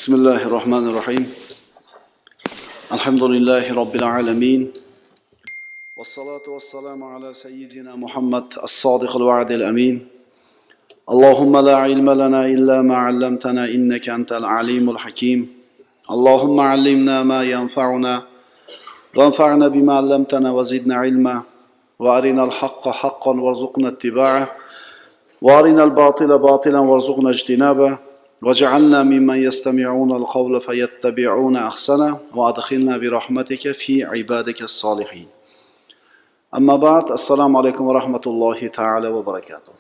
بسم الله الرحمن الرحيم الحمد لله رب العالمين والصلاة والسلام على سيدنا محمد الصادق الوعد الأمين اللهم لا علم لنا إلا ما علمتنا إنك أنت العليم الحكيم اللهم علمنا ما ينفعنا وانفعنا بما علمتنا وزدنا علما وأرنا الحق حقا وارزقنا اتباعه وأرنا الباطل باطلا وارزقنا اجتنابه وجعلنا ممن يستمعون القول فيتبعون أحسنه وأدخلنا برحمتك في عبادك الصالحين أما بعد السلام عليكم ورحمة الله تعالى وبركاته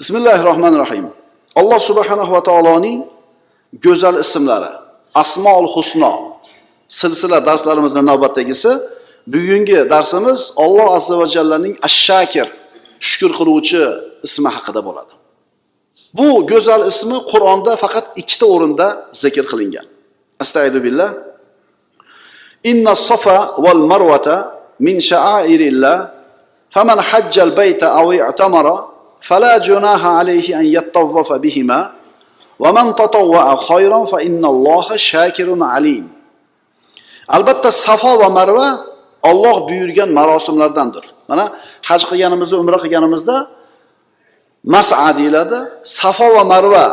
بسم الله الرحمن الرحيم الله سبحانه وتعالى güzel isimlari Asmaul Husna silsila darslarimizdan navbatdagisi bugungi darsimiz Alloh azza va jallaning Ash-Shakir shukr qiluvchi ismi haqida bo'ladi. Bu go'zal ismi Qur'onda faqat ikkita o'rinda zikr qilingan. Astagfiru billah. Inna safa wal marwata min sha'airillah faman hajjal bayta aw i'tamara fala junaha alayhi an yattawwafa bihima wa man tatawwa'a khayran fa innalloha shakirun alim. Albatta Safa va Marva Alloh buyurgan marosimlardandir. Mana haj qilganimizda, umra qilganimizda mas'a deyiladi. Safa va Marva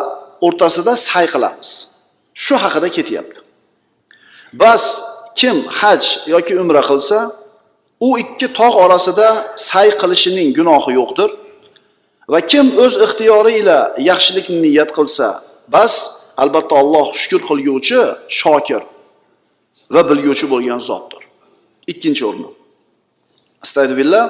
o'rtasida sa'y qilamiz. Shu haqida ketyapti. Bas kim haj yoki umra qilsa, u ikki tog' orasida sa'y qilishining gunohi yo'qdir. Va kim o'z ixtiyori ila yaxshilikni niyat qilsa, bas albatta Alloh shukr qilguvchi, shokir va bilguvchi bo'lgan zotdir. Ikkinchi o'rin. Astagfirullah.